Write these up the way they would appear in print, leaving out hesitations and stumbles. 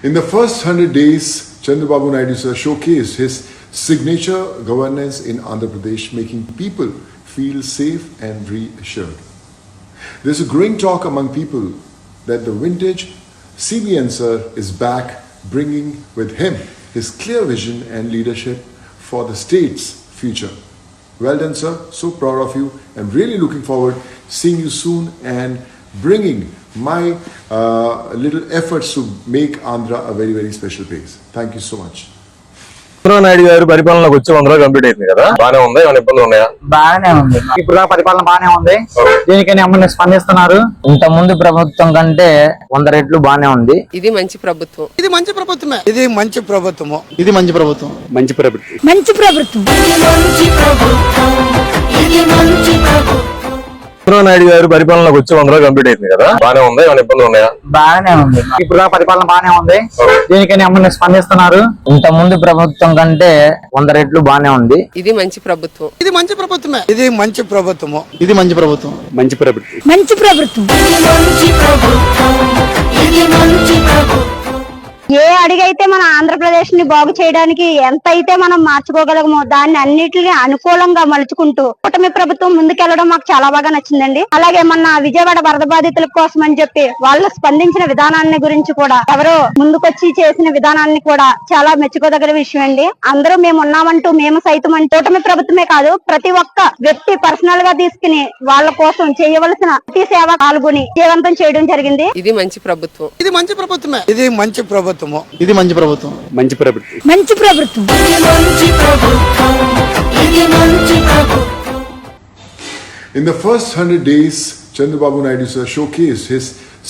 In the first 100 days, Chandrababu Naidu sir showcased his signature governance in Andhra Pradesh, making people feel safe and reassured. There's a growing talk among people that the vintage CBN sir is back, bringing with him his clear vision and leadership for the state's future. Well done, sir. So proud of you. I'm really looking forward seeing you soon and bringing my little efforts to make Andhra a very, very special place. Thank you so much. Naidu గారు పరిపాలనలోకి వచ్చి 100 రోజులు complete అయింది కదా, బాగానే ఉంది, ఏమైనా ఇబ్బందులు ఉన్నాయా? బాగానే ఉంది. ఇప్పుడు పరిపాలన బాగానే ఉంది. దీనికని అమ్మని స్పందిస్తున్నారు. ఇంత ముందు ప్రభుత్వం కంటే 100 రెట్లు బాగానే ఉంది. ఇది మంచి ప్రభుత్వం. ఇది మంచి ప్రభుత్వమే. ఇది మంచి ప్రభుత్వము. ఇది మంచి ప్రభుత్వం. మంచి ప్రభుత్వం. మంచి ప్రభుత్వం. నాయుడు గారు పరిపాలనలోకి వచ్చి 100 రోజులు కంప్లీట్ అయింది కదా, బాగానే ఉంది, ఏమైనా ఇబ్బందులు ఉన్నాయా? బాగానే ఉంది. ఇప్పుడు పరిపాలన బాగానే ఉంది. దీనికని అమ్మని స్పందిస్తున్నారు. ఇంత ముందు ప్రభుత్వం కంటే 100 రెట్లు బాగానే ఉంది. ఇది మంచి ప్రభుత్వం. ఇది మంచి ప్రభుత్వమే. ఇది మంచి ప్రభుత్వము. ఇది మంచి ప్రభుత్వం. మంచి ప్రభుత్వం. మంచి ప్రభుత్వం. ఏ అడిగైతే మన ఆంధ్రప్రదేశ్ ని బాగు చేయడానికి ఎంత అయితే మనం మార్చుకోగలమో దాన్ని అన్నిటిని అనుకూలంగా మలుచుకుంటూ కూటమి ప్రభుత్వం ముందుకెళ్లడం మాకు చాలా బాగా నచ్చిందండి. అలాగే మన విజయవాడ వరద బాధితుల కోసం అని చెప్పి వాళ్ళు స్పందించిన విధానాన్ని గురించి కూడా ఎవరో ముందుకొచ్చి చేసిన విధానాన్ని కూడా చాలా మెచ్చుకోదగిన విషయం అండి. అందరూ మేము ఉన్నామంటూ మేము సైతం అంటే కూటమి ప్రభుత్వమే కాదు, ప్రతి ఒక్క వ్యక్తి పర్సనల్ గా తీసుకుని వాళ్ళ కోసం చేయవలసిన ప్రతి సేవ పాల్గొని జీవంతం చేయడం జరిగింది. ఇది మంచి ప్రభుత్వం. ఇది మంచి ప్రభుత్వమే. ఇది మంచి ప్రభుత్వము. ఇది మంచి ప్రభుత్వం. మంచి ప్రభుత్వం. మంచి ప్రభుత్వం. In the first 100 days, Chandrababu Naidu sir showcased his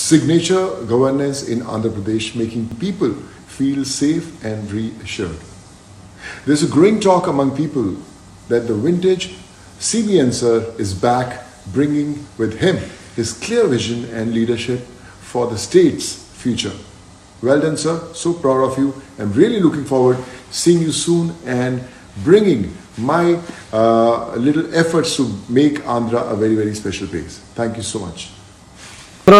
signature governance in Andhra Pradesh, making people feel safe and reassured. There's a growing talk among people that the vintage CBN sir is back, bringing with him his clear vision and leadership for the state's future. Well done, sir. So proud of you. I'm really looking forward seeing you soon and bringing my little efforts to make Andhra a very, very special place. Thank you so much.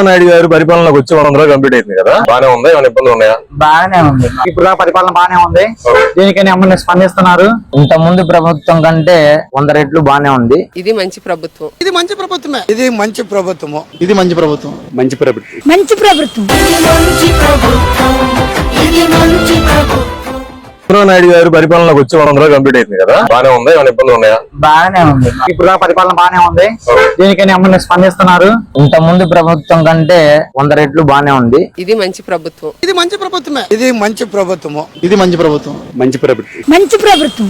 Naidu గారు పరిపాలనలోకి వచ్చి 100 రోజులు complete అయింది కదా, బాగానే ఉంది, ఏమైనా ఇబ్బందులు ఉన్నాయా? బాగానే ఉంది. ఇప్పుడు పరిపాలన బాగానే ఉంది. దీనికని అమ్మని స్పందిస్తున్నారు. ఇంత ముందు ప్రభుత్వం కంటే 100 రెట్లు బాగానే ఉంది. ఇది మంచి ప్రభుత్వం. ఇది మంచి ప్రభుత్వమే. ఇది మంచి ప్రభుత్వము. ఇది మంచి ప్రభుత్వం. మంచి ప్రభుత్వం. మంచి ప్రభుత్వం. నాయుడు గారు పరిపాలనలోకి వచ్చి 100 రోజులు కంప్లీట్ అయింది కదా, బాగానే ఉంది, ఏమైనా ఇబ్బందులు ఉన్నాయా? బాగానే ఉంది. ఇప్పుడు పరిపాలన బాగానే ఉంది. దీనికని అమ్మని స్పందిస్తున్నారు. ఇంత ముందు ప్రభుత్వం కంటే 100 రెట్లు బాగానే ఉంది. ఇది మంచి ప్రభుత్వం. ఇది మంచి ప్రభుత్వమే. ఇది మంచి ప్రభుత్వము. ఇది మంచి ప్రభుత్వం. మంచి ప్రభుత్వం. మంచి ప్రభుత్వం.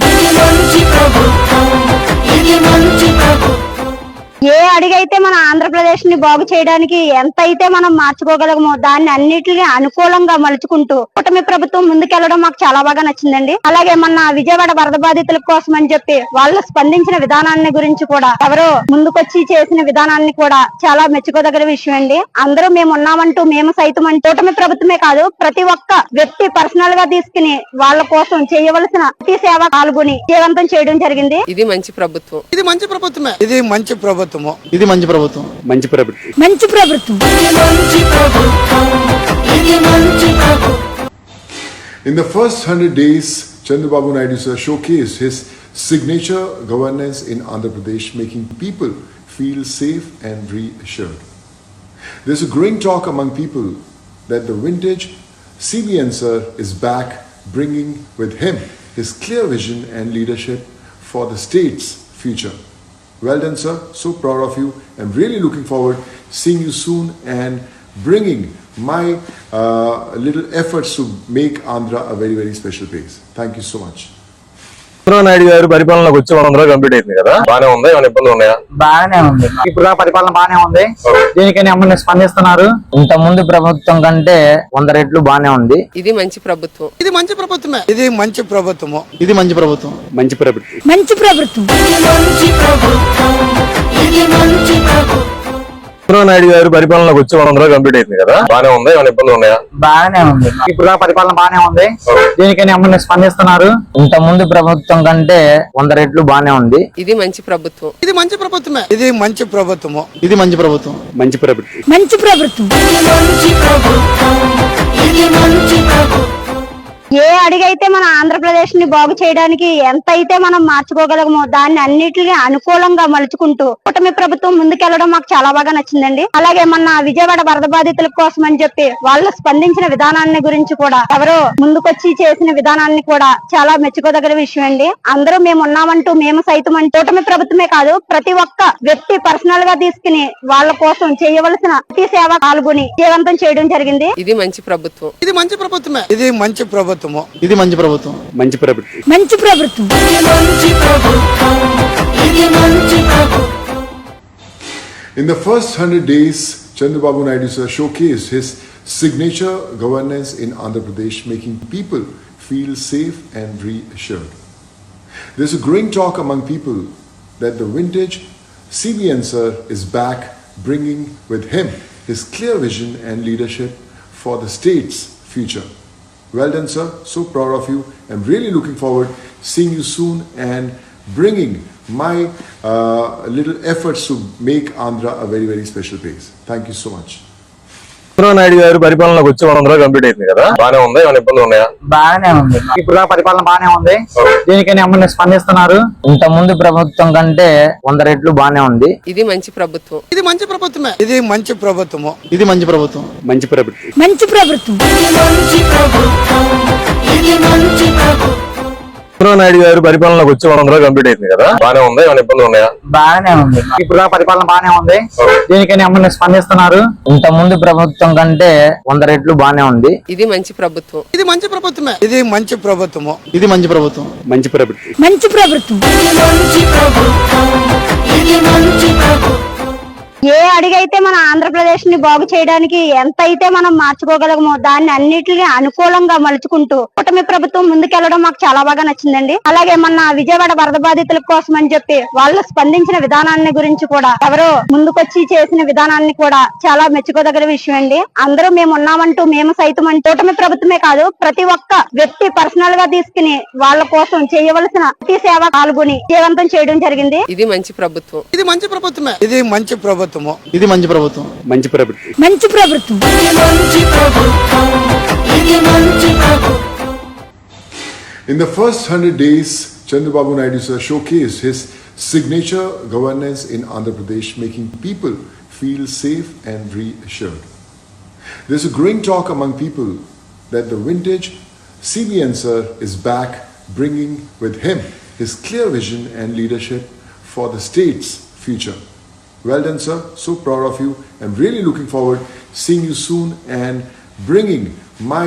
ఏ అడిగైతే మన ఆంధ్రప్రదేశ్ ని బాగు చేయడానికి ఎంత అయితే మనం మార్చుకోగలమో దాన్ని అన్నిటిని అనుకూలంగా మలుచుకుంటూ కూటమి ప్రభుత్వం ముందుకెళ్లడం మాకు చాలా బాగా నచ్చిందండి. అలాగే మన విజయవాడ వరద బాధితుల కోసం అని చెప్పి వాళ్ళు స్పందించిన విధానాన్ని గురించి కూడా ఎవరో ముందుకొచ్చి చేసిన విధానాన్ని కూడా చాలా మెచ్చుకోదగిన విషయం అండి. అందరూ మేము ఉన్నామంటూ మేము సైతం అంటే కూటమి ప్రభుత్వమే కాదు, ప్రతి ఒక్క వ్యక్తి పర్సనల్ గా తీసుకుని వాళ్ళ కోసం చేయవలసిన ప్రతి సేవ పాల్గొని జీవంతం చేయడం జరిగింది. ఇది మంచి ప్రభుత్వం. ఇది మంచి ప్రభుత్వమే. ఇది మంచి ప్రభుత్వము. ఇది మంచి ప్రభుత్వం. మంచి ప్రభుత్వం. మంచి ప్రభుత్వం. In the first 100 days, Chandrababu Naidu sir showcased his signature governance in Andhra Pradesh, making people feel safe and reassured. There's a growing talk among people that the vintage CBN sir is back, bringing with him his clear vision and leadership for the state's future. Well done, sir. So proud of you. I'm really looking forward seeing you soon and bringing my little efforts to make Andhra a very, very special place. Thank you so much. Naidu గారు పరిపాలనలోకి వచ్చి 100 రోజులు complete అయింది కదా, బాగానే ఉంది, ఏమైనా ఇబ్బందులు ఉన్నాయా? బాగానే ఉంది. ఇప్పుడు పరిపాలన బాగానే ఉంది. దీనికని అమ్మని స్పందిస్తున్నారు. ఇంత ముందు ప్రభుత్వం కంటే 100 రెట్లు బాగానే ఉంది. ఇది మంచి ప్రభుత్వం. ఇది మంచి ప్రభుత్వమే. ఇది మంచి ప్రభుత్వము. ఇది మంచి ప్రభుత్వం. మంచి ప్రభుత్వం. మంచి ప్రభుత్వం. నాయుడు గారు పరిపాలనలోకి వచ్చి 100 రోజులు కంప్లీట్ అయింది కదా, బాగానే ఉంది, ఏమైనా ఇబ్బందులు ఉన్నాయా? బాగానే ఉంది. ఇప్పుడు పరిపాలన బాగానే ఉంది. దీనికని అమ్మని స్పందిస్తున్నారు. ఇంత ముందు ప్రభుత్వం కంటే 100 రెట్లు బాగానే ఉంది. ఇది మంచి ప్రభుత్వం. ఇది మంచి ప్రభుత్వమే. ఇది మంచి ప్రభుత్వము. ఇది మంచి ప్రభుత్వం. మంచి ప్రభుత్వం. మంచి ప్రభుత్వం. ఏ అడిగైతే మన ఆంధ్రప్రదేశ్ ని బాగు చేయడానికి ఎంత అయితే మనం మార్చుకోగలమో దాన్ని అన్నిటిని అనుకూలంగా మలుచుకుంటూ కూటమి ప్రభుత్వం ముందుకెళ్లడం మాకు చాలా బాగా నచ్చిందండి. అలాగే మన విజయవాడ వరద బాధితుల కోసం అని చెప్పి వాళ్ళు స్పందించిన విధానాన్ని గురించి కూడా ఎవరో ముందుకొచ్చి చేసిన విధానాన్ని కూడా చాలా మెచ్చుకోదగిన విషయం అండి. అందరూ మేము ఉన్నామంటూ మేము సైతం అంటూ కూటమి ప్రభుత్వమే కాదు ప్రతి ఒక్క వ్యక్తి పర్సనల్ గా తీసుకుని వాళ్ళ కోసం చేయవలసిన ప్రతి సేవ పాల్గొని జీవంతం చేయడం జరిగింది. ఇది మంచి ప్రభుత్వం. ఇది మంచి ప్రభుత్వమే. ఇది మంచి ప్రభుత్వము. ఇది మంచి ప్రభుత్వం. మంచి ప్రభుత్వం. మంచి ప్రభుత్వం. In the first 100 days, Chandrababu Naidu sir showcased his signature governance in Andhra Pradesh, making people feel safe and reassured. There's a growing talk among people that the vintage CBN sir is back, bringing with him his clear vision and leadership for the state's future. Well done, sir. So proud of you. I'm really looking forward seeing you soon and bringing my little efforts to make Andhra a very, very special place. Thank you so much. Chandrababu Naidu గారు పరిపాలనలోకి వచ్చి 100 రోజులు complete అయింది కదా, బానే ఉందా, ఏమైనా ఇబ్బందులు ఉన్నాయా? బాగానే ఉంది. ఇప్పుడు పరిపాలన బాగానే ఉంది. దీనికని ఎమ్మెల్యే స్పందిస్తున్నారు. ఇంత ముందు ప్రభుత్వం కంటే 100 రెట్లు బాగానే ఉంది. ఇది మంచి ప్రభుత్వం. ఇది మంచి ప్రభుత్వమే. ఇది మంచి ప్రభుత్వము. ఇది మంచి ప్రభుత్వం. మంచి ప్రభుత్వం. మంచి ప్రభుత్వం. చంద్రబాబు నాయుడు గారు పరిపాలనలోకి వచ్చి 100 రోజులు కంప్లీట్ అయింది కదా, బానే ఉందా, ఏమైనా ఇబ్బందులు ఉన్నాయా? బాగానే ఉంది. ఇప్పుడు పరిపాలన బాగానే ఉంది. దీనికని ఎమ్మెల్యే స్పందిస్తున్నారు. ఇంత ముందు ప్రభుత్వం కంటే 100 రెట్లు బాగానే ఉంది. ఇది మంచి ప్రభుత్వం. ఇది మంచి ప్రభుత్వమే. ఇది మంచి ప్రభుత్వము. ఇది మంచి ప్రభుత్వం. మంచి ప్రభుత్వం. మంచి ప్రభుత్వం. ఏ అడిగైతే మన ఆంధ్రప్రదేశ్ ని బాగు చేయడానికి ఎంత అయితే మనం మార్చుకోగలమో దాన్ని అన్నిటిని అనుకూలంగా మలుచుకుంటూ కూటమి ప్రభుత్వం ముందుకెళ్లడం మాకు చాలా బాగా నచ్చిందండి. అలాగే మన విజయవాడ వరద బాధితుల కోసం అని చెప్పి వాళ్ళు స్పందించిన విధానాన్ని గురించి కూడా ఎవరో ముందుకొచ్చి చేసిన విధానాన్ని కూడా చాలా మెచ్చుకోదగిన విషయం అండి. అందరూ మేము ఉన్నామంటూ మేము సైతం అంటూ కూటమి ప్రభుత్వమే కాదు ప్రతి ఒక్క వ్యక్తి పర్సనల్ గా తీసుకుని వాళ్ళ కోసం చేయవలసిన ప్రతి సేవ పాల్గొని జీవంతం చేయడం జరిగింది. ఇది మంచి ప్రభుత్వం. ఇది మంచి ప్రభుత్వమే. ఇది మంచి ప్రభుత్వము. ఇది మంచి ప్రభుత్వం. మంచి ప్రభుత్వం. మంచి ప్రభుత్వం. In the first 100 days, Chandrababu Naidu sir showcased his signature governance in Andhra Pradesh, making people feel safe and reassured. There's a growing talk among people that the vintage CBN sir is back, bringing with him his clear vision and leadership for the state's future. Well done, sir. So proud of you. I'm really looking forward seeing you soon and bringing my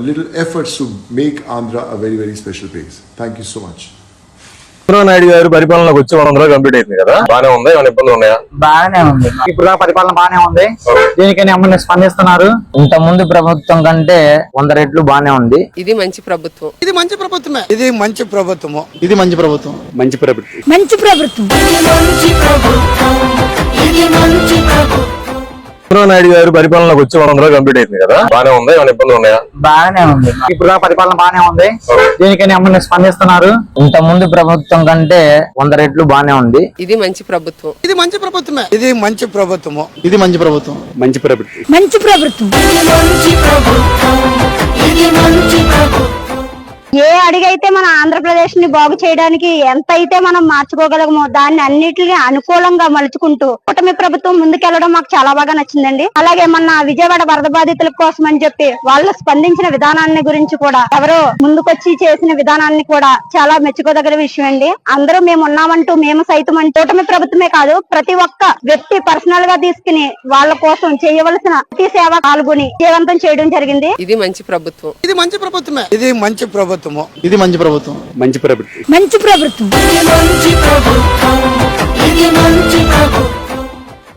little efforts to make Andhra a very, very special place. Thank you so much. Chandrababu Naidu గారు పరిపాలనలోకి వచ్చి 100 రోజులు complete అయింది కదా, బానే ఉందా, ఏమైనా ఇబ్బందులు ఉన్నాయా? బాగానే ఉంది. ఇప్పుడు పరిపాలన బాగానే ఉంది. దీనికని ఎమ్మెల్యే స్పందిస్తున్నారు. ఇంత ముందు ప్రభుత్వం కంటే 100 రెట్లు బాగానే ఉంది. ఇది మంచి ప్రభుత్వం. ఇది మంచి ప్రభుత్వమే. ఇది మంచి ప్రభుత్వము. ఇది మంచి ప్రభుత్వం. మంచి ప్రభుత్వం. మంచి ప్రభుత్వం. చంద్రబాబు నాయుడు గారు పరిపాలనలోకి వచ్చి 100 రోజులు కంప్లీట్ అయింది కదా, బానే ఉందా, ఏమైనా ఇబ్బందులు ఉన్నాయా? బాగానే ఉంది. ఇప్పుడు పరిపాలన బాగానే ఉంది. దీనికని ఎమ్మెల్యే స్పందిస్తున్నారు. ఇంత ముందు ప్రభుత్వం కంటే 100 రెట్లు బాగానే ఉంది. ఇది మంచి ప్రభుత్వం. ఇది మంచి ప్రభుత్వమే. ఇది మంచి ప్రభుత్వము. ఇది మంచి ప్రభుత్వం. మంచి ప్రభుత్వం. మంచి ప్రభుత్వం. ఏ అడిగైతే మన ఆంధ్రప్రదేశ్ ని బాగు చేయడానికి ఎంత అయితే మనం మార్చుకోగలమో దాన్ని అన్నిటిని అనుకూలంగా మలుచుకుంటూ కూటమి ప్రభుత్వం ముందుకెళ్లడం మాకు చాలా బాగా నచ్చిందండి. అలాగే మన విజయవాడ వరద బాధితుల కోసం అని చెప్పి వాళ్ళు స్పందించిన విధానాన్ని గురించి కూడా ఎవరో ముందుకొచ్చి చేసిన విధానాన్ని కూడా చాలా మెచ్చుకోదగిన విషయం అండి. అందరూ మేము ఉన్నామంటూ మేము సైతం అంటూ కూటమి ప్రభుత్వమే కాదు ప్రతి ఒక్క వ్యక్తి పర్సనల్ గా తీసుకుని వాళ్ళ కోసం చేయవలసిన ప్రతి సేవ పాల్గొని జీవంతం చేయడం జరిగింది. ఇది మంచి ప్రభుత్వం. ఇది మంచి ప్రభుత్వమే. ఇది మంచి ప్రభుత్వము. ఇది మంచి ప్రభుత్వం. మంచి ప్రభుత్వం. మంచి ప్రభుత్వం.